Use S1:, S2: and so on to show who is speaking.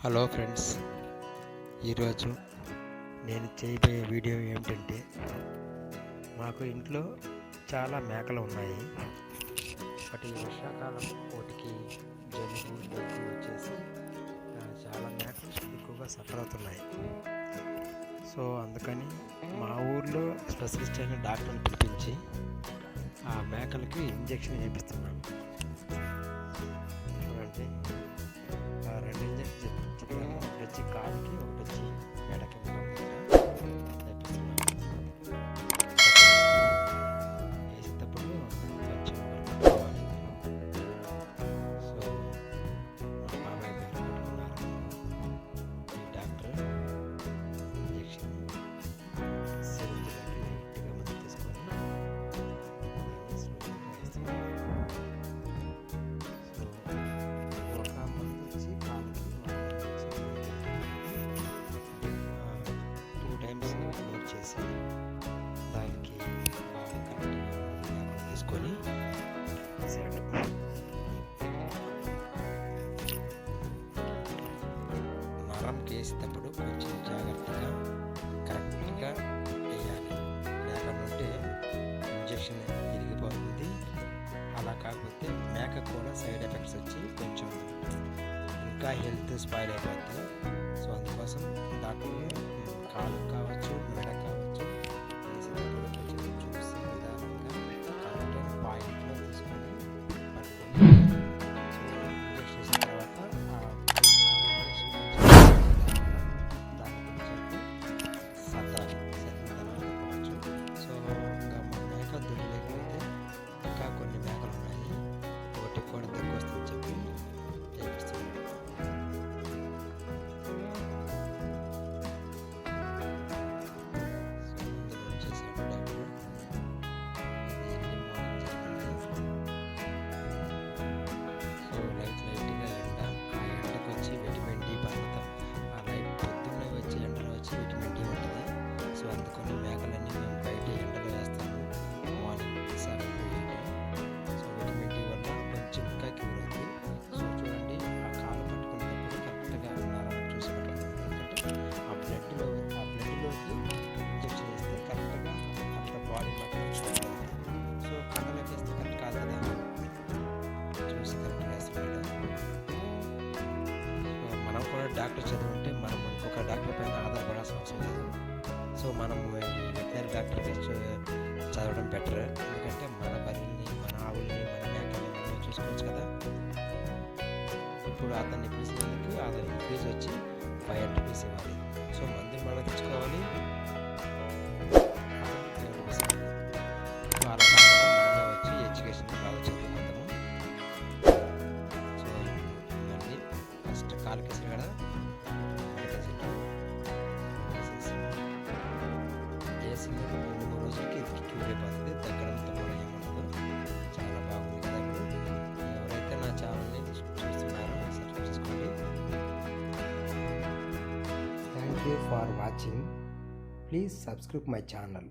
S1: Hello friends, ఈరోజు నేను చేయబోయే వీడియో ఏమిటంటే, మాకు ఇంట్లో చాలా మేకలు ఉన్నాయి. బట్ ఈ వర్షాకాలం వాటికి జలుబు దగ్గు వచ్చేసి చాలా మేకలు ఎక్కువగా సఫర్ అవుతున్నాయి. సో అందుకని మా ఊర్లో స్పెషలిస్ట్ అయిన డాక్టర్ని పిలిపించి ఆ మేకలకి ఇంజెక్షన్ చేపిస్తున్నాను. చూడండి, రెండు ఇంజక్షన్ చెప్పాను. ఒకటి వచ్చి కాలుకి, ఒకటి వచ్చి మెడకి వేసేటప్పుడు కొంచెం పట్టుకోవాలి. సో మా బాబాయ్ గారు పట్టుకున్నారు. ఈ డాక్టర్ ఇంజక్షన్ సిరంజిలోకి లైట్గా మందు తీసుకొని దాన్ని స్లోగా వేస్తున్నారు. సో ఒక మందు వచ్చి కాలుకి, నోట్ చేసి దానికి బాగా కరెక్ట్గా తీసుకొని వేసాడు. నరంకి వేసేటప్పుడు కొంచెం జాగ్రత్తగా కరెక్ట్గా వేయాలి, లేకపోతే ఇంజక్షన్ ఇరిగిపోతుంది. అలా కాకపోతే మేక కూడా సైడ్ ఎఫెక్ట్స్ వచ్చి కొంచెం ఇంకా హెల్త్ స్పాయిల్ అయిపోతుంది. సో అందుకోసం డాక్టర్లు కాలు కావచ్చు, మెడ కావచ్చు, వేసేటప్పుడు కొంచెం చూసి నిదానంగా కరెక్ట్ పాయింట్లో తీసుకొని పట్టుకొని ఇంజక్షన్ వేసిన తర్వాత దాని కొంచెం సత్తాలి అనుకోవచ్చు. సో ఇంకా మా మేక దొరకలేకపోతే ఇంకా కొన్ని మేకలు ఉన్నాయి, ఒకటి కూడా దగ్గర వస్తుందని చెప్పి చేపిస్తున్నాడు. అందుకని మేకలన్నీ మేము బయట ఎండలో వేస్తాము, morning 7 to 8. So vitamin D వల్ల కొంచెం ఇంకా క్యూర్ అవుతుంది. సో చూడండి, ఆ కాలు పట్టుకునేటప్పుడు కరెక్ట్గా నరం చూసి పట్టుకుంటుంది. ఎందుకంటే ఆ బ్లడ్లోకి ఇంజక్షన్ వేస్తే కరెక్ట్గా అంత బాడీ మొత్తం చూస్తుంది. సో కళ్ళలోకి వేస్తే కరెక్ట్ కాదు కదా, చూసి కరెక్ట్గా వేస్తున్నాడు. సో మనం కూడా డాక్టర్ చదువుంటే మనం ఇంకొక డాక్టర్ పైన ఆధారపడాల్సిన అవసరం లేదు. సో మనం వెటనరీ డాక్టర్కి చదవడం బెటర్. ఎందుకంటే మన బర్రెల్ని, మన ఆవుల్ని, మన మేకల్ని మనం చూసుకోవచ్చు కదా. ఇప్పుడు అతన్ని పిలిచినందుకు అతని ఫీజు వచ్చి 500 రూపీస్ ఇవ్వాలి. సో మందులు మనం తెచ్చుకోవాలి, అలా కాకుండా మనమే వచ్చి ఎడ్యుకేషన్ బాగా చదువుకుంటాము. సో మళ్ళీ ఫస్ట్ కాలుకి వేసారు కదా, వేసిన 2-3 రోజులకి ఇది క్యూర్ అయిపోతుంది. తగ్గడంతో కూడా ఏమన్నదో చాలా బాగుంది కదా. ఇప్పుడు ఎవరైతే నా ఛానల్ని చూస్తున్నారో సబ్స్క్రైబ్ చేసుకోండి. Thank you for watching. Please subscribe my channel.